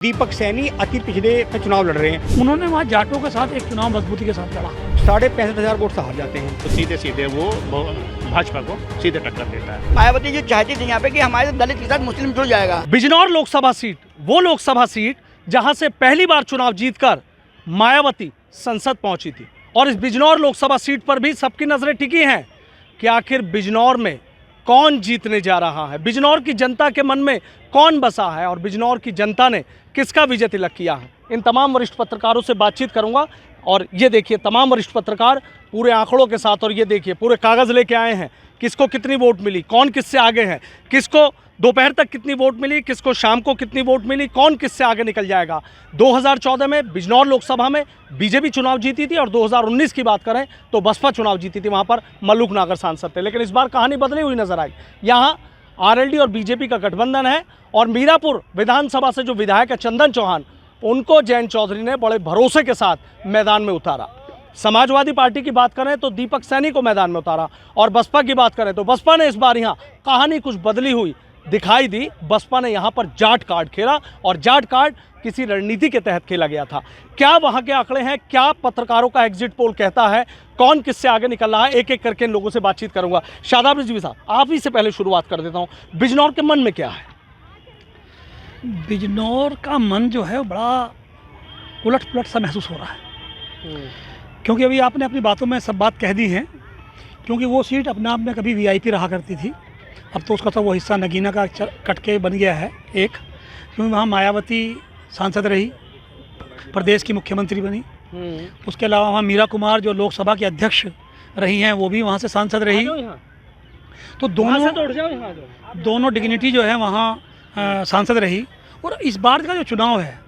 दीपक सैनी अति पिछड़े पे चुनाव लड़ रहे हैं। उन्होंने वहाँ जाटों के साथ एक चुनाव मजबूती के साथ लड़ा। 65,500 वोट से हार जाते हैं। तो सीधे सीधे वो भाजपा को सीधे टक्कर देता है। मायावती जी चाहती थी यहाँ पे कि हमारे दलित के साथ मुस्लिम जुड़ जाएगा। बिजनौर लोकसभा सीट वो लोकसभा सीट जहां से पहली बार चुनाव जीतकर मायावती संसद पहुंची थी और इस बिजनौर लोकसभा सीट पर भी सबकी नजरें टिकी हैं कि आखिर बिजनौर में कौन जीतने जा रहा है, बिजनौर की जनता के मन में कौन बसा है और बिजनौर की जनता ने किसका विजय तिलक किया है। इन तमाम वरिष्ठ पत्रकारों से बातचीत करूंगा और ये देखिए तमाम वरिष्ठ पत्रकार पूरे आंकड़ों के साथ, और ये देखिए पूरे कागज़ लेके आए हैं किसको कितनी वोट मिली, कौन किससे आगे है, किसको दोपहर तक कितनी वोट मिली, किसको शाम को कितनी वोट मिली, कौन किससे आगे निकल जाएगा। 2014 में बिजनौर लोकसभा में बीजेपी चुनाव जीती थी और 2019 की बात करें तो बसपा चुनाव जीती थी, वहाँ पर मल्लुक नागर सांसद थे। लेकिन इस बार कहानी बदली हुई नजर आई। यहाँ आरएलडी और बीजेपी का गठबंधन है और मीरापुर विधानसभा से जो विधायक है चंदन चौहान, उनको जयंत चौधरी ने बड़े भरोसे के साथ मैदान में उतारा। समाजवादी पार्टी की बात करें तो दीपक सैनी को मैदान में उतारा और बसपा की बात करें तो बसपा ने इस बार यहाँ कहानी कुछ बदली हुई दिखाई दी। बसपा ने यहाँ पर जाट कार्ड खेला और जाट कार्ड किसी रणनीति के तहत खेला गया था। क्या वहाँ के आंकड़े हैं, क्या पत्रकारों का एग्जिट पोल कहता है, कौन किससे आगे निकल रहा है, एक एक करके इन लोगों से बातचीत करूंगा। शादाब रिजवी साहब, आप ही से पहले शुरुआत कर देता हूँ, बिजनौर के मन में क्या है? बिजनौर का मन जो है बड़ा उलट पुलट सा महसूस हो रहा है, क्योंकि अभी आपने अपनी बातों में सब बात कह दी है। क्योंकि वो सीट अपने आप में कभी वीआईपी रहा करती थी, अब तो उसका तो वो हिस्सा नगीना का कट के बन गया है एक, क्योंकि वहाँ मायावती सांसद रही, प्रदेश की मुख्यमंत्री बनी। उसके अलावा वहाँ मीरा कुमार जो लोकसभा की अध्यक्ष रही हैं वो भी वहाँ से सांसद रही। तो दोनों डिग्निटी जो है वहाँ सांसद रही। और इस बार का जो चुनाव है,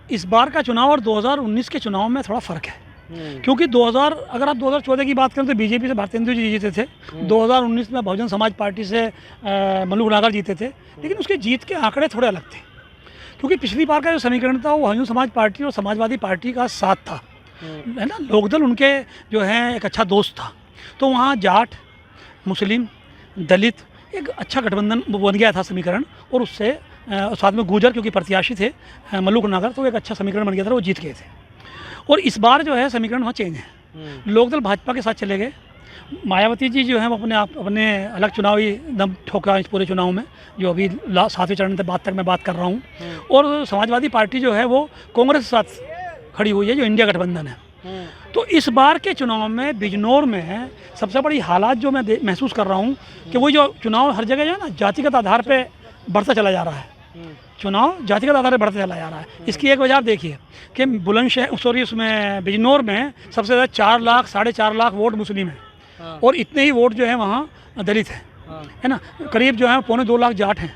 इस बार का चुनाव और 2019 के चुनाव में थोड़ा फ़र्क है। क्योंकि अगर आप 2014 की बात करें तो बीजेपी से भारतेंदु जी जीते थे, 2019 में बहुजन समाज पार्टी से मल्लुक नागर जीते थे, लेकिन उसके जीत के आंकड़े थोड़े अलग थे। क्योंकि पिछली बार का जो समीकरण था वो बहुजन समाज पार्टी और समाजवादी पार्टी का साथ था, है ना, लोकदल उनके जो है एक अच्छा दोस्त था। तो वहाँ जाट, मुस्लिम, दलित एक अच्छा गठबंधन बन गया था समीकरण, और उससे साथ में गुर्जर क्योंकि प्रत्याशी थे मल्लुक नागर, तो एक अच्छा समीकरण बन गया था, वो जीत गए थे। और इस बार जो है समीकरण वहाँ चेंज है, लोकदल भाजपा के साथ चले गए। मायावती जी जो है वो अपने अलग चुनावी दम ठोका इस पूरे चुनाव में, जो अभी 7वें चरण के बाद तक मैं बात कर रहा हूँ। और समाजवादी पार्टी जो है वो कांग्रेस के साथ खड़ी हुई है, जो इंडिया गठबंधन है। तो इस बार के चुनाव में बिजनौर में सबसे बड़ी हालात जो मैं महसूस कर रहा हूँ कि वही जो चुनाव हर जगह जो है ना जातिगत आधार पर बढ़ता चला जा रहा है, चुनाव जातिगत आधार पर बढ़ता चला जा रहा है। इसकी एक वजह आप देखिए कि उसमें बिजनौर में सबसे ज़्यादा 4 लाख 4.5 लाख वोट मुस्लिम है और इतने ही वोट जो है वहाँ दलित है ना, करीब जो है 2.25 लाख जाट हैं।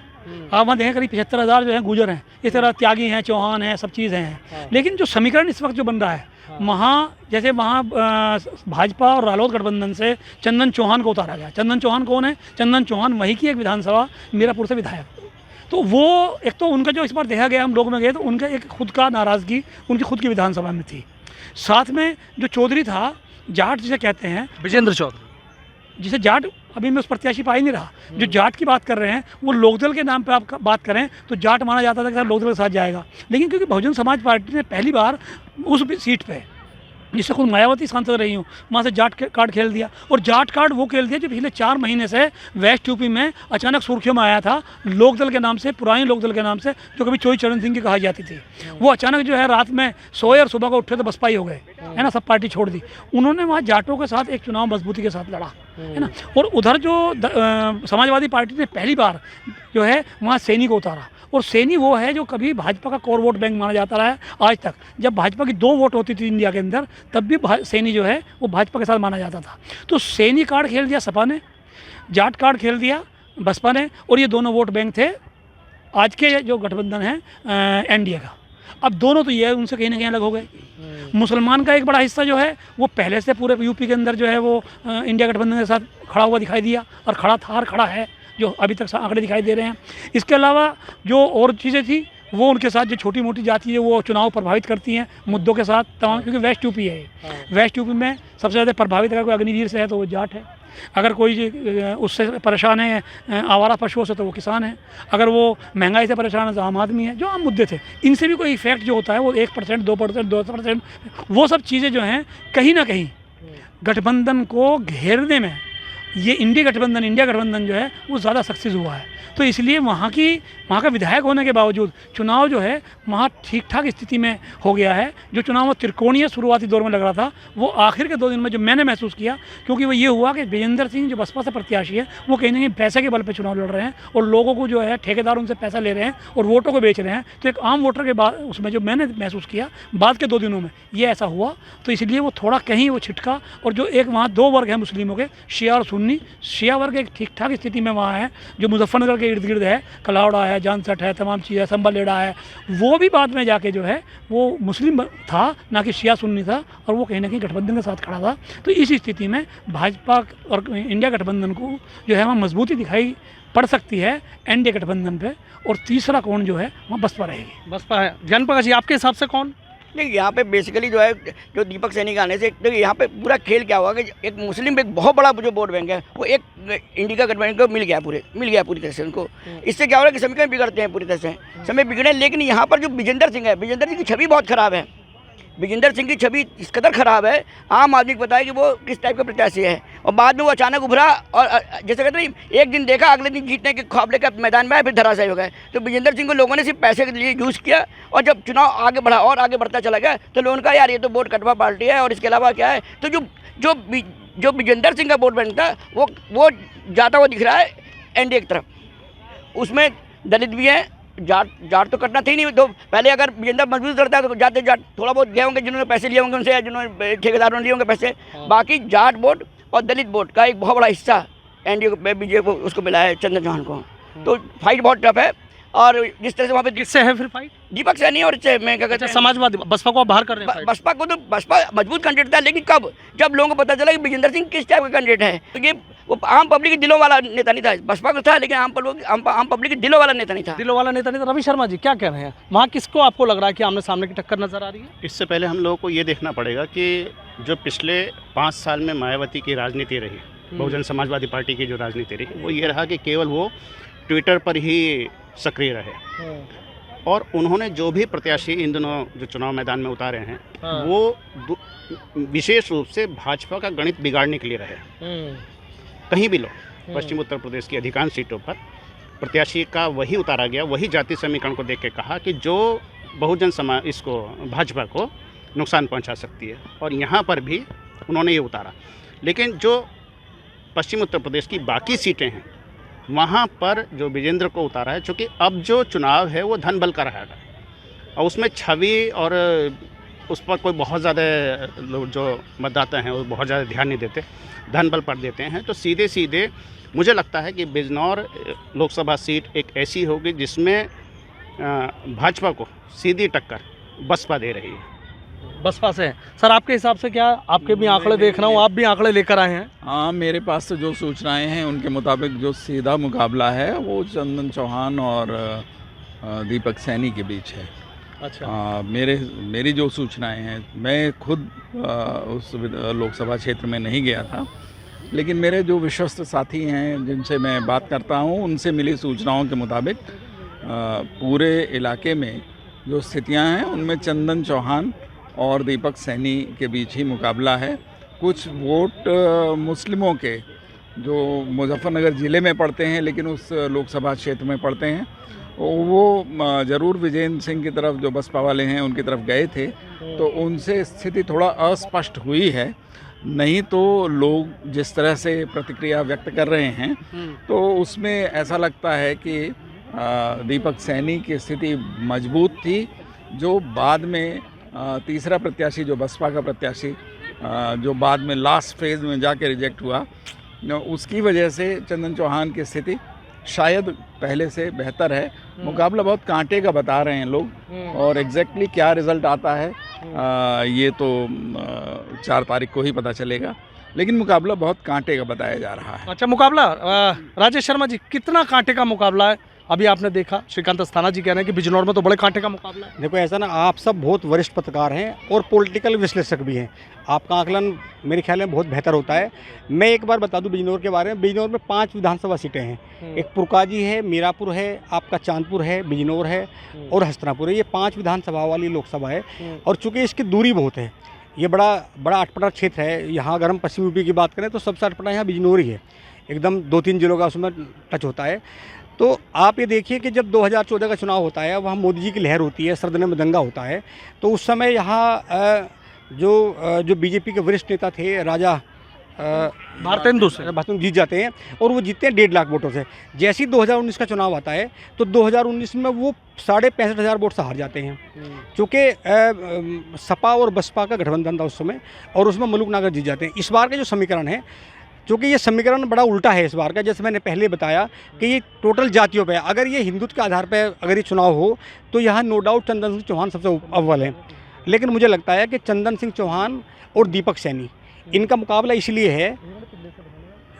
आप वहाँ देखें करीब 75,000 जो है गुर्जर हैं, इस तरह त्यागी हैं, चौहान हैं, सब चीज़ें हैं। लेकिन जो समीकरण इस वक्त जो बन रहा है वहाँ, जैसे वहाँ भाजपा और रालोद गठबंधन से चंदन चौहान को उतारा गया। चंदन चौहान कौन है? चंदन चौहान वही की एक विधानसभा मीरापुर से विधायक। तो वो एक तो उनका जो इस बार देखा गया, हम लोग में गए तो उनका एक खुद का नाराज़गी उनकी खुद की विधानसभा में थी। साथ में जो चौधरी था, जाट जिसे कहते हैं, विजेंद्र चौधरी, जिसे जाट अभी में उस प्रत्याशी पा ही नहीं रहा। जो जाट की बात कर रहे हैं वो लोकदल के नाम पे आप बात करें तो जाट माना जाता था कि लोकदल के साथ जाएगा। लेकिन क्योंकि बहुजन समाज पार्टी ने पहली बार उस सीट पे, जिससे खुद मायावती सांसद रही हूँ, वहाँ से जाट कार्ड खेल दिया। और जाट कार्ड वो खेल दिया जो पिछले 4 महीने से वेस्ट यूपी में अचानक सुर्खियों में आया था, लोकदल के नाम से, पुरानी लोकदल के नाम से, जो कभी चोई चरण सिंह की कहा जाती थी। वो अचानक जो है रात में सोए और सुबह को उठे तो बसपा ही हो गए, है ना, सब पार्टी छोड़ दी। उन्होंने वहाँ जाटों के साथ एक चुनाव मजबूती के साथ लड़ा, है ना। और उधर जो समाजवादी पार्टी ने पहली बार जो है वहाँ सैनी को उतारा। और सैनी वो है जो कभी भाजपा का कोर वोट बैंक माना जाता रहा है आज तक। जब भाजपा की 2 वोट होती थी इंडिया के अंदर, तब भी सैनी जो है वो भाजपा के साथ माना जाता था। तो सैनी कार्ड खेल दिया सपा ने, जाट कार्ड खेल दिया बसपा ने, और ये दोनों वोट बैंक थे आज के जो गठबंधन है एनडीए का। अब दोनों तो ये है उनसे कहीं ना कहीं अलग हो गए। मुसलमान का एक बड़ा हिस्सा जो है वो पहले से पूरे यूपी के अंदर जो है वो इंडिया गठबंधन के साथ खड़ा हुआ दिखाई दिया, और खड़ा था और खड़ा है, जो अभी तक आंकड़े दिखाई दे रहे हैं। इसके अलावा जो और चीज़ें थी वो उनके साथ जो छोटी मोटी जाति है वो चुनाव प्रभावित करती हैं मुद्दों के साथ तमाम, क्योंकि वेस्ट यूपी है। वेस्ट यूपी में सबसे ज़्यादा प्रभावित अगर कोई अग्निवीर से है तो वो जाट है। अगर कोई उससे परेशान है आवारा पशुओं से तो वो किसान है, अगर वो महंगाई से परेशान है तो आम आदमी है। जो आम मुद्दे थे इनसे भी कोई इफेक्ट जो होता है वो 1%, 2%, 2%, वो सब चीज़ें जो हैं कहीं ना कहीं गठबंधन को घेरने में ये इंडिया गठबंधन जो है वो ज़्यादा सक्सेस हुआ है। तो इसलिए वहाँ का विधायक होने के बावजूद चुनाव जो है वहाँ ठीक ठाक स्थिति में हो गया है। जो चुनाव में त्रिकोणीय शुरुआती दौर में लग रहा था वो आखिर के 2 दिन में जो मैंने महसूस किया, क्योंकि वो ये हुआ कि विजेंद्र सिंह जो बसपा से प्रत्याशी है वो कहीं ना कहीं पैसे के बल पर चुनाव लड़ रहे हैं और लोगों को जो है ठेकेदार उनसे पैसा ले रहे हैं और वोटों को बेच रहे हैं। तो एक आम वोटर के बाद उसमें जो मैंने महसूस किया बाद के 2 दिनों में ये ऐसा हुआ, तो इसलिए वो थोड़ा कहीं वो छिटका। और जो एक वहाँ 2 वर्ग हैं मुस्लिमों के, शिया और सुन्नी, शिया वर्ग एक ठीक ठाक स्थिति में वहाँ है, जो मुजफ्फरनगर के इर्द गिर्द है, कलावड़ा है, जानसठ है, तमाम चीज़ें, संबलेड़ा है, वो भी बाद में जाके जो है वो मुस्लिम था ना कि शिया सुन्नी था, और वो कहीं ना कहीं गठबंधन के साथ खड़ा था। तो इस स्थिति में भाजपा और इंडिया गठबंधन को जो है वहाँ मजबूती दिखाई पड़ सकती है एनडीए गठबंधन पे, और तीसरा कौन जो है वहाँ बसपा रहेगी। बसपा है। ज्ञान प्रकाश जी, आपके हिसाब से कौन? देखिए यहाँ पे बेसिकली जो है जो दीपक सैनी के आने से देखिए यहाँ पे पूरा खेल क्या हुआ कि एक मुस्लिम एक बहुत बड़ा जो वोट बैंक है वो एक इंडिया गठबंधन को मिल गया पूरी तरह से उनको। इससे क्या हो रहा है कि समीकरण बिगड़ते हैं पूरी तरह से, समय बिगड़े। लेकिन यहाँ पर जो विजेंद्र सिंह है, विजेंद्र सिंह की छवि बहुत खराब है। विजेंद्र सिंह की छवि इस कदर खराब है, आम आदमी को पता है कि वो किस टाइप का प्रत्याशी है, और बाद में वो अचानक उभरा और जैसे कहते नहीं एक दिन देखा अगले दिन जीतने के ख्वाब लेकर मैदान में आए, फिर धराशायी हो गए। तो विजेंद्र सिंह को लोगों ने सिर्फ पैसे के लिए यूज़ किया, और जब चुनाव आगे बढ़ा और आगे बढ़ता चला गया तो लोगों ने कहा यार ये तो वोट कटवा पार्टी है और इसके अलावा क्या है। तो जो विजेंद्र सिंह का वोट बैंक था वो जाता हुआ दिख रहा है एनडीए की तरफ। उसमें दलित भी हैं, जाट तो कटना था ही नहीं। तो पहले अगर विजेंद्र मजबूत करता है तो जाट थोड़ा बहुत गए होंगे जिन्होंने पैसे लिए होंगे उनसे, जिन्होंने ठेकेदारों ने लिए होंगे पैसे। बाकी जाट वोट और दलित वोट का एक बहुत बड़ा हिस्सा एनडीए को, बीजेपी को उसको मिला है, चंदन चौहान को। तो फाइट बहुत टफ है। और जिस तरह से वहाँ पे किससे है फिर फाइट? दीपक सैनी और इससे मैं क्या कहते हैं समाजवादी, बसपा को बाहर कर रहे हैं। बसपा मजबूत कैंडिडेट था, लेकिन कब? जब लोगों को पता चला कि विजेंद्र सिंह किस टाइप का कैंडिडेट है। तो ये वो आम पब्लिक के दिलों वाला नेता नहीं था, बसपा को था लेकिन आम पब्लिक के दिलों वाला नेता नहीं था। दिलों वाला नेता नहीं था। रवि शर्मा जी क्या कह रहे हैं, वहाँ किसको आपको लग रहा है कि आमने सामने की टक्कर नजर आ रही है? इससे पहले हम लोगों को ये देखना पड़ेगा कि जो पिछले 5 साल में मायावती की राजनीति रही, बहुजन समाजवादी पार्टी की जो राजनीति रही, वो ये रहा कि केवल वो ट्विटर पर ही सक्रिय रहे, और उन्होंने जो भी प्रत्याशी इन दिनों जो चुनाव मैदान में उतारे हैं वो विशेष रूप से भाजपा का गणित बिगाड़ने के लिए रहे। कहीं भी लो, पश्चिम उत्तर प्रदेश की अधिकांश सीटों पर प्रत्याशी का वही उतारा गया, वही जाति समीकरण को देख के कहा कि जो बहुजन समाज इसको भाजपा को नुकसान पहुंचा सकती है, और यहाँ पर भी उन्होंने ये उतारा। लेकिन जो पश्चिम उत्तर प्रदेश की बाकी सीटें हैं वहाँ पर जो विजेंद्र को उतारा है, चूँकि अब जो चुनाव है वो धन बल का रहेगा, और उसमें छवि और उस पर कोई बहुत ज़्यादा लोग जो मतदाता हैं वो बहुत ज़्यादा ध्यान नहीं देते, धन बल पर देते हैं। तो सीधे सीधे मुझे लगता है कि बिजनौर लोकसभा सीट एक ऐसी होगी जिसमें भाजपा को सीधी टक्कर बसपा दे रही है। बसपा से है। सर आपके हिसाब से क्या, आपके भी आंकड़े देख रहा हूँ, आप भी आंकड़े लेकर आए हैं? हाँ, मेरे पास तो जो सूचनाएं हैं उनके मुताबिक जो सीधा मुकाबला है वो चंदन चौहान और दीपक सैनी के बीच है। अच्छा। मेरी जो सूचनाएं हैं, मैं खुद उस लोकसभा क्षेत्र में नहीं गया था, लेकिन मेरे जो विश्वस्त साथी हैं जिनसे मैं बात करता हूं, उनसे मिली सूचनाओं के मुताबिक पूरे इलाके में जो स्थितियां हैं उनमें चंदन चौहान और दीपक सैनी के बीच ही मुकाबला है। कुछ वोट मुस्लिमों के जो मुजफ्फरनगर ज़िले में पड़ते हैं लेकिन उस लोकसभा क्षेत्र में पड़ते हैं, वो ज़रूर विजेंद्र सिंह की तरफ, जो बसपा वाले हैं उनकी तरफ गए थे, तो उनसे स्थिति थोड़ा अस्पष्ट हुई है। नहीं तो लोग जिस तरह से प्रतिक्रिया व्यक्त कर रहे हैं तो उसमें ऐसा लगता है कि दीपक सैनी की स्थिति मजबूत थी। जो बाद में तीसरा प्रत्याशी, जो बसपा का प्रत्याशी, जो बाद में लास्ट फेज में जाके रिजेक्ट हुआ, उसकी वजह से चंदन चौहान की स्थिति शायद पहले से बेहतर है। मुकाबला बहुत कांटे का बता रहे हैं लोग, और एग्जैक्टली क्या रिज़ल्ट आता है ये तो 4 तारीख को ही पता चलेगा, लेकिन मुकाबला बहुत कांटे का बताया जा रहा है। अच्छा, मुकाबला राजेश शर्मा जी, कितना कांटे का मुकाबला है? अभी आपने देखा श्रीकांत अस्थाना जी कह रहे हैं कि बिजनौर में तो बड़े कांटे का मुकाबला है। देखो ऐसा ना, आप सब बहुत वरिष्ठ पत्रकार हैं और पॉलिटिकल विश्लेषक भी हैं, आपका आकलन मेरे ख्याल में बहुत बेहतर होता है। मैं एक बार बता दूं बिजनौर के बारे में। बिजनौर में 5 विधानसभा सीटें हैं। एक पुरकाजी है, मीरापुर है, आपका चांदपुर है, बिजनौर है और हस्तिनापुर है। ये 5 विधानसभा वाली लोकसभा है और चूँकि इसकी दूरी बहुत है, ये बड़ा अटपटा क्षेत्र है। यहाँ अगर हम पश्चिम यूपी की बात करें तो सबसे अटपटा यहाँ बिजनौर ही है, एकदम 2-3 जिलों का उसमें टच होता है। तो आप ये देखिए कि जब 2014 का चुनाव होता है, वहाँ मोदी जी की लहर होती है, सरदने में दंगा होता है, तो उस समय यहाँ जो बीजेपी के वरिष्ठ नेता थे राजा भारतेंदु से जीत जाते हैं और वो जीतते हैं 1.5 लाख वोटों से। जैसे ही 2019 का चुनाव आता है तो 2019 में वो 65,500 वोट से हार जाते हैं, क्योंकि सपा और बसपा का गठबंधन था उस समय और उसमें मलूक नागर जीत जाते हैं। इस बार का जो समीकरण है, क्योंकि ये समीकरण बड़ा उल्टा है इस बार का, जैसे मैंने पहले बताया कि ये टोटल जातियों पे, अगर ये हिंदुत्व के आधार पर अगर ये चुनाव हो तो यहाँ नो डाउट चंदन सिंह चौहान सबसे अव्वल हैं। लेकिन मुझे लगता है कि चंदन सिंह चौहान और दीपक सैनी, इनका मुकाबला इसलिए है,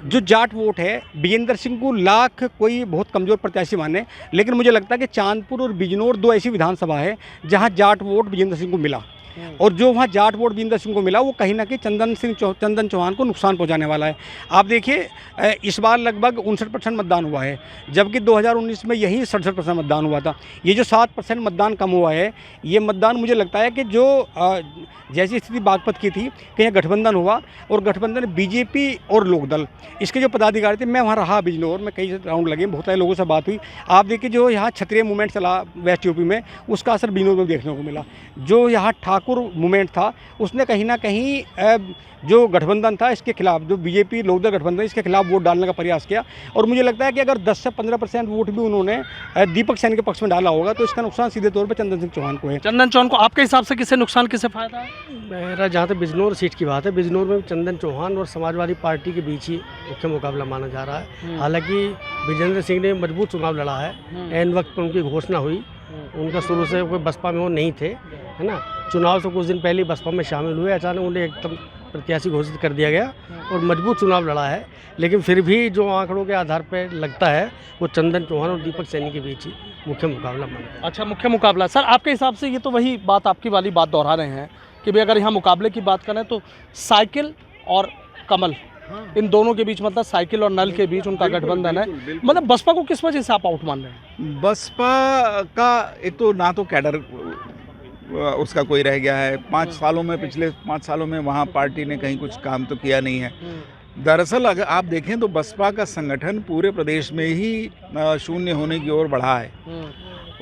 जो जाट वोट है विजेंद्र सिंह को लाख कोई बहुत कमज़ोर प्रत्याशी माने, लेकिन मुझे लगता है कि चांदपुर और बिजनौर 2 ऐसी विधानसभा है जहां जाट वोट विजेंद्र सिंह को मिला, और जो वहाँ जाट वोट विजेंद्र सिंह को मिला वो कहीं ना कहीं चंदन चौहान को नुकसान पहुँचाने वाला है। आप देखिए इस बार लगभग 59% मतदान हुआ है, जबकि 2019 में यही 67% मतदान हुआ था। ये जो 7% मतदान कम हुआ है, ये मतदान मुझे लगता है कि जो जैसी स्थिति बागपत की थी कि यहाँ गठबंधन हुआ और गठबंधन बीजेपी और लोकदल, इसके जो पदाधिकारी थे, मैं वहाँ रहा बिजनौर में, कई राउंड लगे, बहुत सारे लोगों से बात हुई। आप देखिए जो यहाँ क्षत्रिय मूवमेंट चला वेस्ट यूपी में, उसका असर बिजनौर में देखने को मिला। जो यहाँ ठाकुर मूवमेंट था, उसने कहीं ना कहीं जो गठबंधन था इसके खिलाफ, जो बीजेपी लोकदल गठबंधन, इसके खिलाफ वोट डालने का प्रयास किया। और मुझे लगता है कि अगर 10 से 15% वोट भी उन्होंने दीपक सैनी के पक्ष में डाला होगा तो इसका नुकसान सीधे तौर पर चंदन सिंह चौहान को है। चंदन चौहान को आपके हिसाब से किससे नुकसान, किससे फायदा है? मेरा जहाँ तक बिजनौर सीट की बात है, बिजनौर में चंदन चौहान और समाजवादी पार्टी के बीच ही मुख्य मुकाबला माना जा रहा है। हालांकि विजेंद्र सिंह ने मजबूत चुनाव लड़ा है, ऐन वक्त पर उनकी घोषणा हुई, उनका शुरू से कोई बसपा में वो नहीं थे, है ना। चुनाव से कुछ दिन पहले बसपा में शामिल हुए, अचानक उन्हें एकदम प्रत्याशी घोषित कर दिया गया और मजबूत चुनाव लड़ा है। लेकिन फिर भी जो आंकड़ों के आधार पर लगता है वो चंदन चौहान और दीपक सैनी के बीच ही मुख्य मुकाबला माना जाता है। अच्छा, मुख्य मुकाबला। सर आपके हिसाब से ये तो वही बात, आपकी वाली बात दोहरा रहे हैं कि भाई अगर यहाँ मुकाबले की बात करें तो साइकिल और कमल, इन दोनों के बीच, मतलब साइकिल और नल के बीच उनका गठबंधन है। मतलब बसपा को किस वजह से आप आउट मान रहे हैं? बसपा का एक तो ना तो कैडर उसका कोई रह गया है। 5 सालों में, पिछले 5 सालों में वहाँ पार्टी ने कहीं कुछ काम तो किया नहीं है। दरअसल अगर आप देखें तो बसपा का संगठन पूरे प्रदेश में ही शून्य होने की ओर बढ़ा है।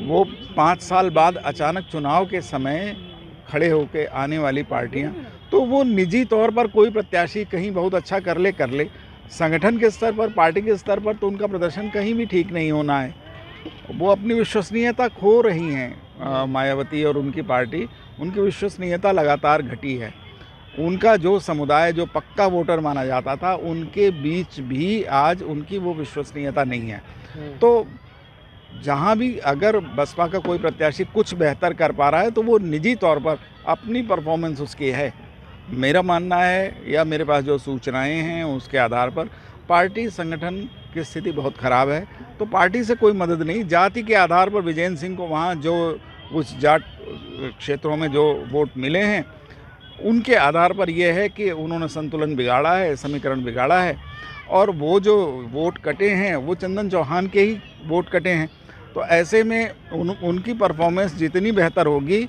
वो 5 साल बाद अचानक चुनाव के समय खड़े होकर आने वाली पार्टियां, तो वो निजी तौर पर कोई प्रत्याशी कहीं बहुत अच्छा कर ले, संगठन के स्तर पर, पार्टी के स्तर पर तो उनका प्रदर्शन कहीं भी ठीक नहीं होना है। वो अपनी विश्वसनीयता खो रही हैं। मायावती और उनकी पार्टी, उनकी विश्वसनीयता लगातार घटी है। उनका जो समुदाय, जो पक्का वोटर माना जाता था, उनके बीच भी आज उनकी वो विश्वसनीयता नहीं है। तो जहाँ भी अगर बसपा का कोई प्रत्याशी कुछ बेहतर कर पा रहा है तो वो निजी तौर पर अपनी परफॉर्मेंस उसकी है। मेरा मानना है, या मेरे पास जो सूचनाएं हैं उसके आधार पर, पार्टी संगठन की स्थिति बहुत ख़राब है। तो पार्टी से कोई मदद नहीं, जाति के आधार पर विजेंद्र सिंह को वहाँ जो उस जाट क्षेत्रों में जो वोट मिले हैं उनके आधार पर यह है कि उन्होंने संतुलन बिगाड़ा है, समीकरण बिगाड़ा है, और वो जो वोट कटे हैं वो चंदन चौहान के ही वोट कटे हैं। तो ऐसे में उनकी परफॉर्मेंस जितनी बेहतर होगी,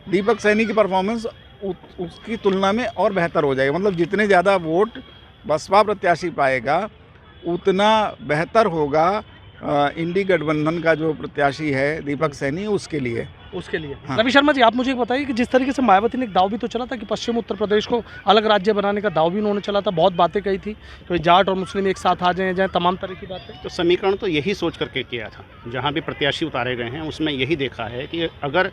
दीपक सैनी की परफॉर्मेंस उसकी तुलना में और बेहतर हो जाएगी। मतलब जितने ज़्यादा वोट बसपा प्रत्याशी पाएगा उतना बेहतर होगा इंडी गठबंधन का जो प्रत्याशी है दीपक सैनी, उसके लिए। हाँ। रवि शर्मा जी, आप मुझे बताइए कि जिस तरीके से मायावती ने एक दाव भी तो चला था कि पश्चिम उत्तर प्रदेश को अलग राज्य बनाने का दाव भी उन्होंने चला था, बहुत बातें कही थी कि जाट और मुस्लिम एक साथ आ जाएं, तमाम तरह की बातें। तो समीकरण तो यही सोच करके किया था, जहाँ भी प्रत्याशी उतारे गए हैं उसमें यही देखा है कि अगर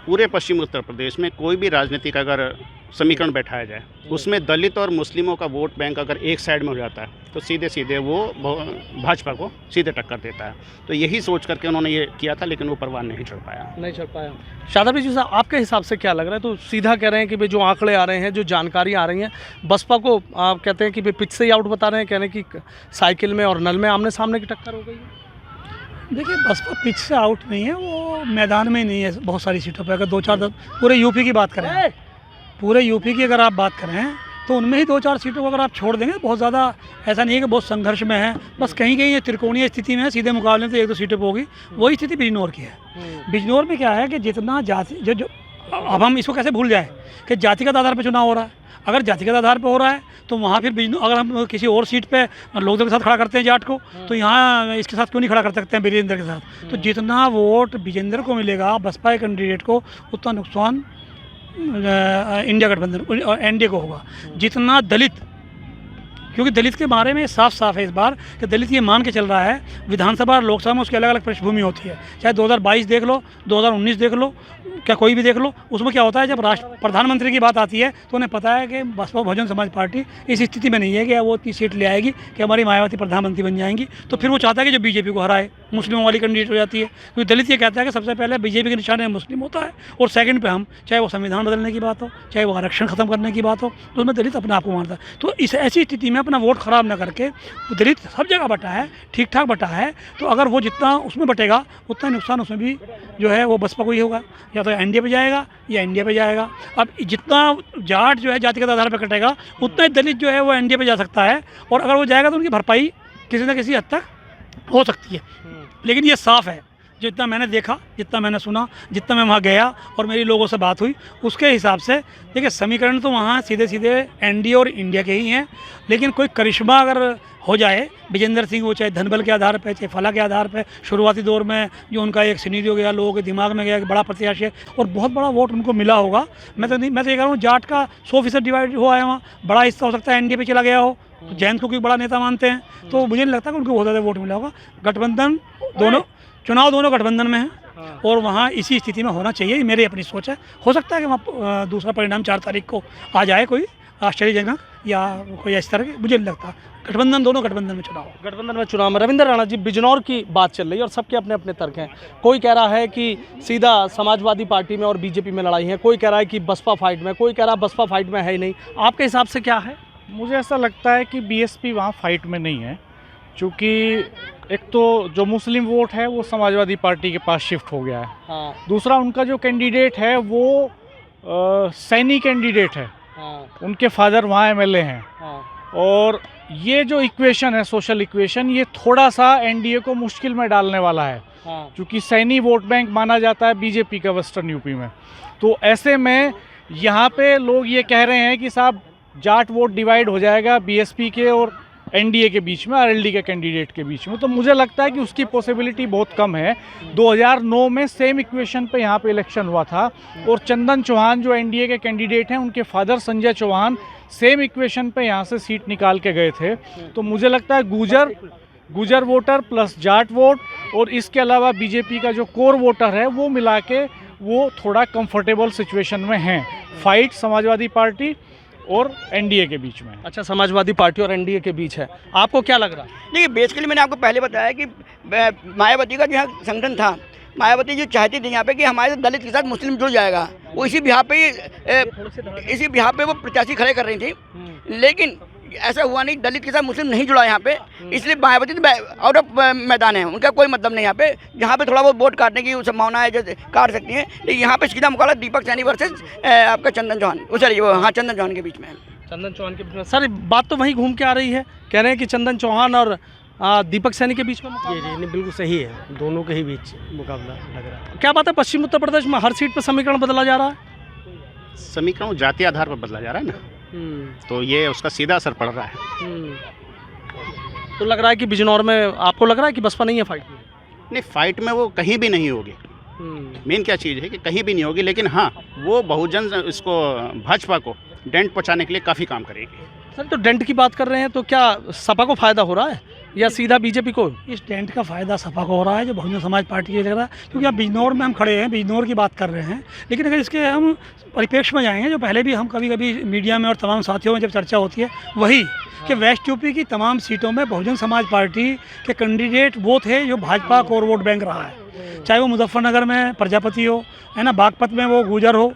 पूरे पश्चिम उत्तर प्रदेश में कोई भी राजनीतिक अगर समीकरण बैठाया जाए, उसमें दलित और मुस्लिमों का वोट बैंक अगर एक साइड में हो जाता है तो सीधे सीधे वो भाजपा को सीधे टक्कर देता है। तो यही सोच करके उन्होंने ये किया था, लेकिन वो परवान नहीं चढ़ पाया। शादाब जी साहब, आपके हिसाब से क्या लग रहा है? तो सीधा कह रहे हैं कि भाई जो आंकड़े आ रहे हैं, जो जानकारी आ रही है, बसपा को आप कहते हैं कि भाई पिच से ही आउट बता रहे हैं, कहने की साइकिल में और नल में आमने सामने की टक्कर हो गई है। देखिए बसपा पिच से आउट नहीं है, वो मैदान में नहीं है बहुत सारी सीटों पर। अगर 2-4 पूरे यूपी की बात करें, पूरे यूपी की अगर आप बात करें तो उनमें ही 2-4 सीटों को अगर आप छोड़ देंगे, बहुत ज़्यादा ऐसा नहीं है कि बहुत संघर्ष में है, बस कहीं कहीं ये त्रिकोणीय स्थिति में है, सीधे मुकाबले में तो 1-2 सीटों पर होगी। वही स्थिति बिजनौर की है। बिजनौर में क्या है कि जितना जाति जो अब हम इसको कैसे भूल जाए कि जातिगत आधार पर चुनाव हो रहा है। अगर जातिगत आधार पर हो रहा है तो वहाँ फिर बिजनौर, अगर हम किसी और सीट पे लोकदल के साथ खड़ा करते हैं जाट को, तो यहाँ इसके साथ क्यों नहीं खड़ा कर सकते हैं विजेंद्र के साथ। तो जितना वोट विजेंद्र को मिलेगा बसपा के कैंडिडेट को, उतना नुकसान इंडिया गठबंधन और एनडीए को होगा। जितना दलित, क्योंकि दलित के बारे में साफ साफ है इस बार कि दलित ये मान के चल रहा है विधानसभा और लोकसभा में उसकी अलग अलग पृष्ठभूमि होती है। चाहे 2022 देख लो, 2019 देख लो, क्या कोई भी देख लो, उसमें क्या होता है जब प्रधानमंत्री की बात आती है तो उन्हें पता है कि बसपा बहुजन समाज पार्टी इस स्थिति में नहीं है कि वो इतनी सीट ले आएगी कि हमारी मायावती प्रधानमंत्री बन जाएंगी। तो फिर वो चाहता है कि जो बीजेपी को हराए, मुस्लिमों वाली कैंडिडेट हो जाती है। क्योंकि दलित ये कहता है कि सबसे पहले बीजेपी के निशाने मुस्लिम होता है और सेकंड पे हम, चाहे वो संविधान बदलने की बात हो, चाहे वो आरक्षण खत्म करने की बात हो, तो उसमें दलित अपने आप को मानता है। तो इस ऐसी स्थिति में अपना वोट खराब न करके, दलित सब जगह बटा है, ठीक ठाक बटा है, तो अगर वो जितना उसमें बटेगा उतना नुकसान उसमें भी जो है वो बसपा को ही होगा, या तो एनडीए पे जाएगा या इंडिया पे जाएगा। अब जितना जाट जो है जातिगत आधार पर कटेगा उतना ही दलित जो है वो एनडीए पे जा सकता है, और अगर वो जाएगा तो उनकी भरपाई किसी न किसी हद तक हो सकती है। लेकिन ये साफ़ है, जितना मैंने देखा, जितना मैंने सुना, जितना मैं वहाँ गया और मेरी लोगों से बात हुई, उसके हिसाब से देखिए समीकरण तो वहाँ सीधे सीधे एनडीए और इंडिया के ही हैं। लेकिन कोई करिश्मा अगर हो जाए, विजेंद्र सिंह वो चाहे धनबल के आधार पर, चाहे फला के आधार पर, शुरुआती दौर में जो उनका एक सिनेरियो गया, लोगों के दिमाग में गया कि बड़ा प्रत्याशी है और बहुत बड़ा वोट उनको मिला होगा। मैं तो ये कह रहा हूँ जाट का 100% डिवाइड हुआ है, वहाँ बड़ा हिस्सा हो सकता है एनडीए पे चला गया हो, तो जैन को कोई बड़ा नेता मानते हैं, तो मुझे नहीं लगता कि उनको बहुत ज़्यादा वोट मिला होगा। गठबंधन दोनों चुनाव दोनों गठबंधन में है और वहाँ इसी स्थिति में होना चाहिए, ये मेरी अपनी सोच है। हो सकता है कि वहाँ दूसरा परिणाम 4 तारीख को आ जाए, कोई आश्चर्यजनक या कोई इस तरह की, मुझे नहीं लगता। गठबंधन दोनों गठबंधन में चुनाव, गठबंधन में चुनाव में। रविंद्र राणा जी, बिजनौर की बात चल रही है और सबके अपने अपने तर्क हैं। कोई कह रहा है कि सीधा समाजवादी पार्टी में और बीजेपी में लड़ाई है, कोई कह रहा है कि बसपा फाइट में, कोई कह रहा है बसपा फाइट में है ही नहीं। आपके हिसाब से क्या है? मुझे ऐसा लगता है कि बीएसपी वहाँ फाइट में नहीं है, क्योंकि एक तो जो मुस्लिम वोट है वो समाजवादी पार्टी के पास शिफ्ट हो गया है। हाँ। दूसरा उनका जो कैंडिडेट है वो सैनी कैंडिडेट है। हाँ। उनके फादर वहाँ एमएलए हैं। हाँ। और ये जो इक्वेशन है, सोशल इक्वेशन, ये थोड़ा सा एनडीए को मुश्किल में डालने वाला है। हाँ। क्योंकि सैनी वोट बैंक माना जाता है बीजेपी का वेस्टर्न यूपी में। तो ऐसे में यहाँ पे लोग ये कह रहे हैं कि साहब जाट वोट डिवाइड हो जाएगा बीएसपी के और एनडीए के बीच में, आरएलडी के कैंडिडेट के बीच में। तो मुझे लगता है कि उसकी पॉसिबिलिटी बहुत कम है। 2009 में सेम इक्वेशन पे यहाँ पे इलेक्शन हुआ था और चंदन चौहान जो एनडीए के कैंडिडेट हैं, उनके father Sanjay Chauhan same equation पे यहाँ से सीट निकाल के गए थे। तो मुझे लगता है गुजर वोटर प्लस जाट वोट और इसके अलावा बीजेपी का जो कोर वोटर है वो मिला के वो थोड़ा कंफर्टेबल सिचुएशन में हैं। फाइट समाजवादी पार्टी और एनडीए के बीच में। अच्छा, समाजवादी पार्टी और एनडीए के बीच है, आपको क्या लग रहा है? देखिए बेसिकली मैंने आपको पहले बताया कि मायावती का जो है संगठन था, मायावती जो चाहती थी यहाँ पे कि हमारे दलित के साथ मुस्लिम जुड़ जाएगा, वो इसी बिहार पे वो प्रत्याशी खड़े कर रही थी। लेकिन ऐसा हुआ नहीं, दलित के साथ मुस्लिम नहीं जुड़ा यहाँ पे, इसलिए मायावती आउट ऑफ मैदान है, उनका कोई मतलब नहीं यहाँ पे। जहाँ पे थोड़ा बहुत वोट काटने की संभावना है, जैसे काट सकती हैं, लेकिन यहाँ पे सीधा मुकाबला दीपक सैनी वर्सेस आपका चंदन चौहान, सॉरी हाँ चंदन चौहान के बीच में है। चंदन चौहान के बीच में सर बात तो वहीं घूम के आ रही है, कह रहे हैं कि चंदन चौहान और दीपक सैनी के बीच में ये नहीं बिल्कुल सही है, दोनों के ही बीच मुकाबला लग रहा है। क्या बात है, पश्चिम उत्तर प्रदेश में हर सीट पर समीकरण बदला जा रहा है? समीकरण जातीय आधार पर बदला जा रहा है ना, तो ये उसका सीधा असर पड़ रहा है। तो लग रहा है कि बिजनौर में आपको लग रहा है कि बसपा नहीं है फाइट में? नहीं, फाइट में वो कहीं भी नहीं होगी। मेन क्या चीज़ है कि कहीं भी नहीं होगी, लेकिन हाँ वो बहुजन इसको भाजपा को डेंट पहुँचाने के लिए काफ़ी काम करेगी। सर तो डेंट की बात कर रहे हैं, तो क्या सपा को फ़ायदा हो रहा है या सीधा बीजेपी को? इस डेंट का फ़ायदा सपा को हो रहा है, जो बहुजन समाज पार्टी के लग रहा है, क्योंकि अब बिजनौर में हम खड़े हैं, बिजनौर की बात कर रहे हैं। लेकिन अगर इसके हम परिप्रेक्ष्य में जाएंगे, जो पहले भी हम कभी कभी मीडिया में और तमाम साथियों में जब चर्चा होती है, वही कि वेस्ट यूपी की तमाम सीटों में बहुजन समाज पार्टी के कैंडिडेट वो थे जो भाजपा कोर वोट बैंक रहा है। चाहे वो मुजफ्फरनगर में प्रजापति हो, है ना, बागपत में वो गुजर हो,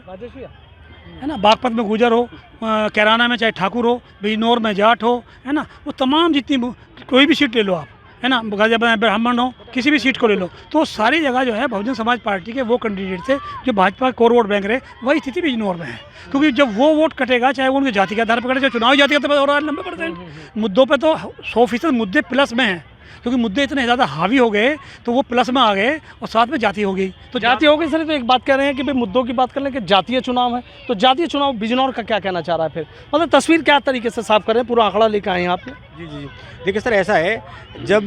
है ना, बागपत में गुजर हो, कैराना में चाहे ठाकुर हो, बिजनौर में जाट हो, है ना, वो तमाम जितनी कोई भी सीट ले लो आप, है ना, गाजियाबाद ब्राह्मण हो, किसी भी सीट को ले लो, तो सारी जगह जो है बहुजन समाज पार्टी के वो कैंडिडेट थे जो भाजपा कोर वोट बैंक रहे। वही स्थिति बिजनौर में है, क्योंकि जब वो वोट कटेगा, चाहे वो उनके जाति के आधार पर कटे, चाहे चुनावी जाति के आधार पर, हो रहा है 90% मुद्दों पर तो 100% मुद्दे प्लस में हैं, क्योंकि मुद्दे इतने ज़्यादा हावी हो गए तो वो प्लस में आ गए और साथ में जाति हो गई। तो जाति हो गई सर, तो एक बात कह रहे हैं कि भाई मुद्दों की बात कर लें कि जातीय चुनाव है, तो जातीय चुनाव बिजनौर का क्या कहना चाह रहा है फिर, मतलब तस्वीर क्या तरीके से साफ करें, पूरा आंकड़ा लेकर आए हैं आप? जी। देखिए सर, ऐसा है, जब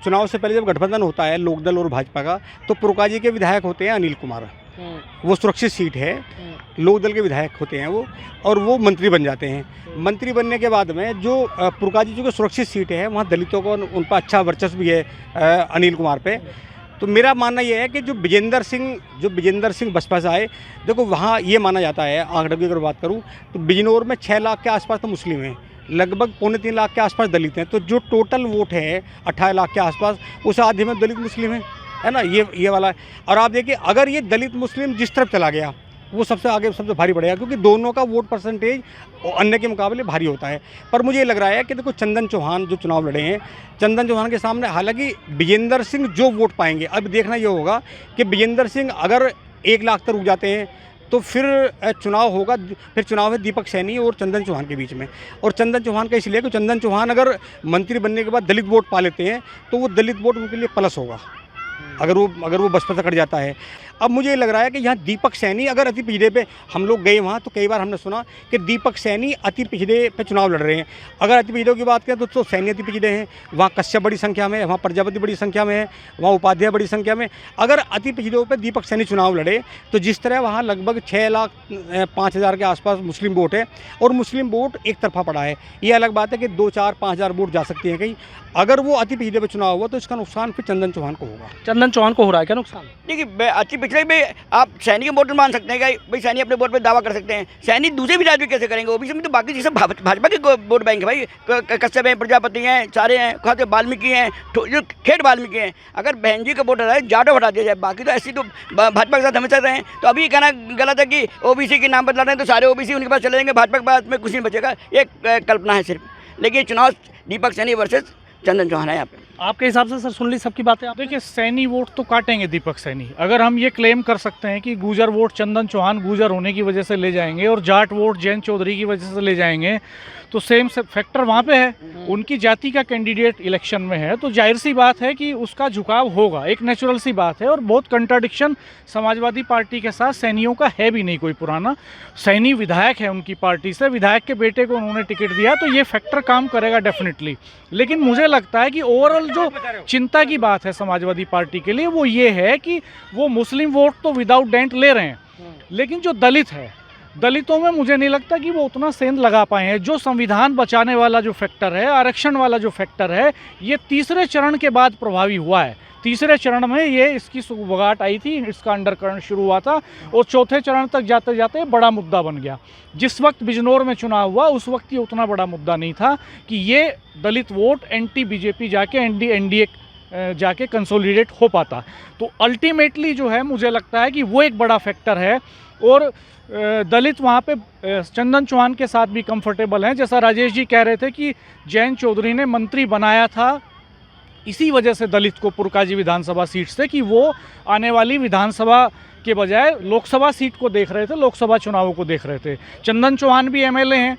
चुनाव से पहले जब गठबंधन होता है लोकदल और भाजपा का, तो पुरकाजी के विधायक होते हैं अनिल कुमार, वो सुरक्षित सीट है, लोकदल के विधायक होते हैं वो, और वो मंत्री बन जाते हैं। मंत्री बनने के बाद में जो पुरकाजी जो सुरक्षित सीट है, वहाँ दलितों को उन पर अच्छा वर्चस्व भी है अनिल कुमार पे। तो मेरा मानना ये है कि जो विजेंद्र सिंह बसपा से आए, देखो वहाँ ये माना जाता है, आंकड़े की अगर बात करूँ तो बिजनौर में 6 लाख के आसपास तो मुस्लिम हैं, लगभग 3.25 लाख के आसपास दलित हैं, तो जो टोटल वोट है 18 लाख के आसपास, उस आधे में दलित मुस्लिम है ना, ये वाला है। और आप देखिए, अगर ये दलित मुस्लिम जिस तरफ चला गया, वो सबसे आगे सबसे भारी पड़ेगा, क्योंकि दोनों का वोट परसेंटेज अन्य के मुकाबले भारी होता है। पर मुझे लग रहा है कि देखो, चंदन चौहान जो चुनाव लड़े हैं, चंदन चौहान के सामने हालांकि विजेंद्र सिंह जो वोट पाएंगे, अब देखना ये होगा कि विजेंद्र सिंह अगर 1 लाख तक रुक जाते हैं तो फिर चुनाव होगा, फिर चुनाव है दीपक सैनी और चंदन चौहान के बीच में। और चंदन चौहान का इसलिए कि चंदन चौहान अगर मंत्री बनने के बाद दलित वोट पा लेते हैं तो वो दलित वोट उनके लिए प्लस होगा, अगर वो बसपा से कट जाता है। अब मुझे लग रहा है कि यहाँ दीपक सैनी अगर अति पिछड़े पे, हम लोग गए वहाँ तो कई बार हमने सुना कि दीपक सैनी अति पिछड़े पे चुनाव लड़ रहे हैं। अगर अति पिछड़ों की बात करें तो सैनी अति पिछड़े हैं, वहाँ कश्यप बड़ी संख्या में है, वहाँ प्रजापति बड़ी संख्या में है, वहाँ उपाध्याय बड़ी संख्या में। अगर अति पिछड़ों पर दीपक सैनी चुनाव लड़े तो जिस तरह वहाँ लगभग 6,05,000 के आसपास मुस्लिम वोट है, और मुस्लिम वोट एक तरफा पड़ा है। ये अलग बात है कि 2, 4, 5,000 वोट जा सकती हैं कहीं। अगर वो अति पिछड़े पे चुनाव हुआ तो इसका नुकसान फिर चंदन चौहान को होगा। चंदन चौहान को हो रहा है क्या नुकसान? देखिए, अति पिछड़े में आप सैनी के वोट मान सकते हैं क्या? भाई सैनी अपने वोट पे दावा कर सकते हैं, सैनी दूसरे भी राज्य कैसे करेंगे? ओबीसी में तो बाकी चीज़ भाजपा के वोट बैंक है भाई, कश्यप हैं, प्रजापति हैं, सारे हैं, खाते वाल्मीकि हैं, जो खेड़ वाल्मीकि हैं। अगर बहन जी का वोट हटा जाटो हटा दिया जाए, बाकी तो ऐसी तो भाजपा के साथ हमेशा रहे हैं। तो अभी कहना गलत है कि ओबीसी के नाम पर लड़ रहे हैं तो सारे ओबीसी उनके पास चले जाएंगे, भाजपा के पास में कुछ नहीं बचेगा, ये कल्पना है सिर्फ। लेकिन चुनाव दीपक सैनी वर्सेस चंदन चौहान है यहाँ पे। आपके हिसाब से सर सुन ली सबकी बातें आप? देखिए, सैनी वोट तो काटेंगे दीपक सैनी। अगर हम ये क्लेम कर सकते हैं कि गुजर वोट चंदन चौहान गुजर होने की वजह से ले जाएंगे और जाट वोट जैन चौधरी की वजह से ले जाएंगे, तो सेम फैक्टर वहाँ पे है। उनकी जाति का कैंडिडेट इलेक्शन में है, तो जाहिर सी बात है कि उसका झुकाव होगा, एक नेचुरल सी बात है। और बहुत कंट्राडिक्शन समाजवादी पार्टी के साथ सैनियों का है भी नहीं कोई पुराना। सैनी विधायक है उनकी पार्टी से, विधायक के बेटे को उन्होंने टिकट दिया, तो ये फैक्टर काम करेगा डेफिनेटली। लेकिन मुझे लगता है कि ओवरऑल जो चिंता की बात है समाजवादी पार्टी के लिए, वो ये है कि वो मुस्लिम वोट तो विदाउट डेंट ले रहे हैं, लेकिन जो दलित है, दलितों में मुझे नहीं लगता कि वो उतना सेंध लगा पाए हैं। जो संविधान बचाने वाला जो फैक्टर है, आरक्षण वाला जो फैक्टर है, ये तीसरे चरण के बाद प्रभावी हुआ है। तीसरे चरण में ये इसकी सुगबगाहट आई थी, इसका अंडरकरण शुरू हुआ था, और चौथे चरण तक जाते जाते बड़ा मुद्दा बन गया। जिस वक्त बिजनौर में चुनाव हुआ उस वक्त ये उतना बड़ा मुद्दा नहीं था कि ये दलित वोट एंटी बीजेपी जाके एनडीए जाके कंसोलिडेट हो पाता। तो अल्टीमेटली जो है, मुझे लगता है कि वो एक बड़ा फैक्टर है। और दलित वहाँ पे चंदन चौहान के साथ भी कंफर्टेबल हैं। जैसा राजेश जी कह रहे थे कि जैन चौधरी ने मंत्री बनाया था इसी वजह से दलित को पुरकाजी विधानसभा सीट से, कि वो आने वाली विधानसभा के बजाय लोकसभा सीट को देख रहे थे, लोकसभा चुनावों को देख रहे थे। चंदन चौहान भी एमएलए हैं,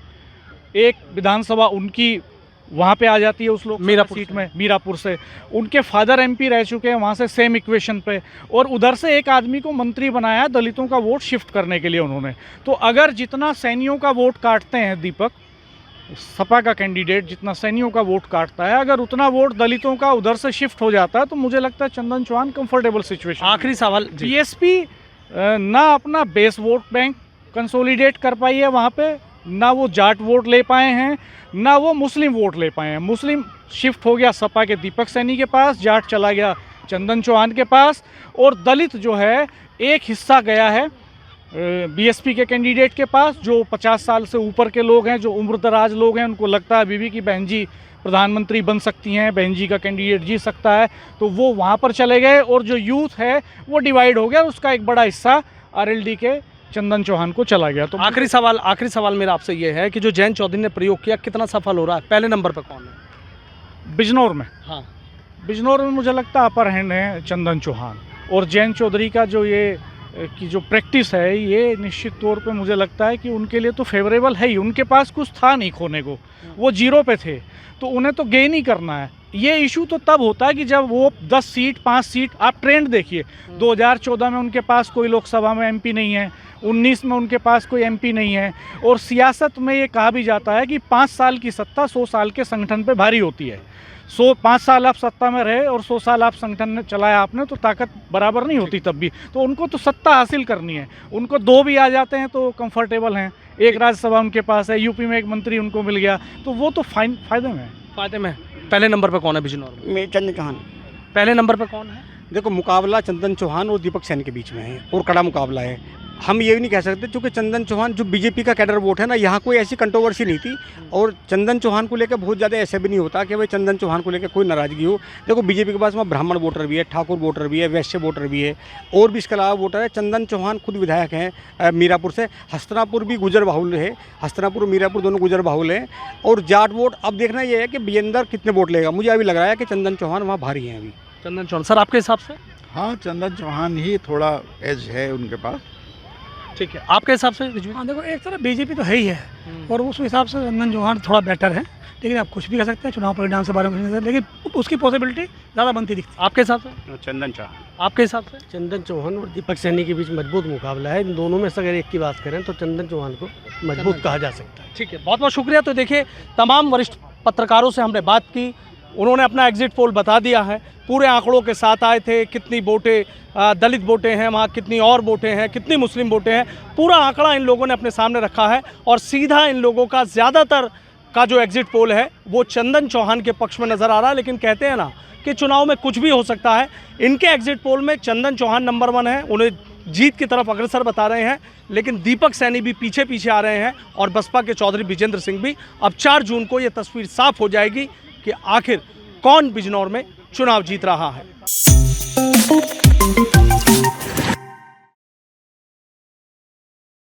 एक विधानसभा उनकी वहाँ पे आ जाती है उस लोग मीरापुर सीट में, मीरापुर से। उनके फादर एमपी रह चुके हैं वहाँ से, सेम इक्वेशन पे। और उधर से एक आदमी को मंत्री बनाया दलितों का वोट शिफ्ट करने के लिए उन्होंने। तो अगर जितना सैनियों का वोट काटते हैं दीपक, सपा का कैंडिडेट जितना सैनियों का वोट काटता है, अगर उतना वोट दलितों का उधर से शिफ्ट हो जाता है, तो मुझे लगता है चंदन चौहान कंफर्टेबल सिचुएशन। आखिरी सवाल, बीएसपी ना अपना बेस वोट बैंक कंसोलिडेट कर पाई है वहाँ पे, ना वो जाट वोट ले पाए हैं, ना वो मुस्लिम वोट ले पाए हैं। मुस्लिम शिफ्ट हो गया सपा के दीपक सैनी के पास, जाट चला गया चंदन चौहान के पास, और दलित जो है एक हिस्सा गया है बीएसपी के कैंडिडेट के पास, जो 50 साल से ऊपर के लोग हैं, जो उम्रदराज लोग हैं, उनको लगता है बीबी की बहन जी प्रधानमंत्री बन सकती हैं, बहन जी का कैंडिडेट जीत सकता है, तो वो वहाँ पर चले गए। और जो यूथ है वो डिवाइड हो गया, उसका एक बड़ा हिस्सा आरएलडी के चंदन चौहान को चला गया। तो आखिरी सवाल मेरा आपसे ये है कि जो जैन चौधरी ने प्रयोग किया कितना सफल हो रहा है? पहले नंबर पर कौन है? बिजनौर में, हाँ। बिजनौर में मुझे लगता है अपर हैंड है चंदन चौहान, और जैन चौधरी का जो ये की जो प्रैक्टिस है ये निश्चित तौर पे मुझे लगता है कि उनके लिए तो फेवरेबल है ही। उनके पास कुछ था नहीं खोने को, वो जीरो पे थे, तो उन्हें तो गेन ही करना है। ये इशू तो तब होता है कि जब वो 10 सीट 5 सीट, आप ट्रेंड देखिए, 2014 में उनके पास कोई लोकसभा में एमपी नहीं है, 19 में उनके पास कोई एमपी नहीं है। और सियासत में ये कहा भी जाता है कि 5 साल की सत्ता 100 साल के संगठन पे भारी होती है। 5 साल आप सत्ता में रहे और 100 साल आप संगठन चलाया आपने, तो ताकत बराबर नहीं होती तब भी। तो उनको तो सत्ता हासिल करनी है, उनको 2 भी आ जाते हैं तो कंफर्टेबल हैं। एक राज्यसभा उनके पास है, यूपी में एक मंत्री उनको मिल गया, तो वो तो फायदे में है। फायदे में। पहले नंबर पे कौन है बिजनौर में? मैं चंदन चौहान। पहले नंबर पे कौन है? देखो, मुकाबला चंदन चौहान और दीपक सैनी के बीच में है और कड़ा मुकाबला है। हम ये भी नहीं कह सकते, क्योंकि चंदन चौहान जो बीजेपी का कैडर वोट है ना, यहाँ कोई ऐसी कंट्रोवर्सी नहीं थी। और चंदन चौहान को लेकर बहुत ज़्यादा ऐसा भी नहीं होता कि भाई चंदन चौहान को लेकर कोई नाराज़गी हो। देखो, बीजेपी के पास वहाँ ब्राह्मण वोटर भी है, ठाकुर वोटर भी है, वैश्य वोटर भी है, और भी इसके अलावा वोटर है। चंदन चौहान खुद विधायक हैं मीरापुर से, हस्तिनापुर भी गुजर बाहुल है, हस्तिनापुर मीरापुर दोनों गुजर बाहुल हैं। और जाट वोट अब देखना ये है कि विजेंदर कितने वोट लेगा। मुझे अभी लग रहा है कि चंदन चौहान वहाँ भारी हैं अभी। चंदन चौहान। सर, आपके हिसाब से? हाँ, चंदन चौहान ही थोड़ा एज है उनके पास। ठीक है, आपके हिसाब से? हाँ, देखो, एक तरफ बीजेपी तो है ही है और उस हिसाब से चंदन चौहान थोड़ा बेटर है, लेकिन आप कुछ भी कह सकते हैं, चुनाव परिणाम से बारे में कुछ नहीं सकते, लेकिन उसकी पॉसिबिलिटी ज़्यादा बनती दिखती है। आपके हिसाब से? चंदन चौहान। आपके हिसाब से? चंदन चौहान और दीपक सैनी के बीच मजबूत मुकाबला है। इन दोनों में से अगर एक की बात करें तो चंदन चौहान को मजबूत कहा जा सकता है। ठीक है, बहुत बहुत शुक्रिया। तो देखिए, तमाम वरिष्ठ पत्रकारों से हमने बात की, उन्होंने अपना एग्जिट पोल बता दिया है, पूरे आंकड़ों के साथ आए थे। कितनी वोटें दलित वोटें हैं वहाँ, कितनी और वोटें हैं, कितनी मुस्लिम वोटें हैं, पूरा आंकड़ा इन लोगों ने अपने सामने रखा है। और सीधा इन लोगों का ज़्यादातर का जो एग्जिट पोल है वो चंदन चौहान के पक्ष में नज़र आ रहा है। लेकिन कहते हैं ना कि चुनाव में कुछ भी हो सकता है। इनके एग्जिट पोल में चंदन चौहान नंबर 1 है, उन्हें जीत की तरफ अग्रसर बता रहे हैं, लेकिन दीपक सैनी भी पीछे पीछे आ रहे हैं और बसपा के चौधरी विजेंद्र सिंह भी। अब 4 जून को ये तस्वीर साफ हो जाएगी कि आखिर कौन बिजनौर में चुनाव जीत रहा है।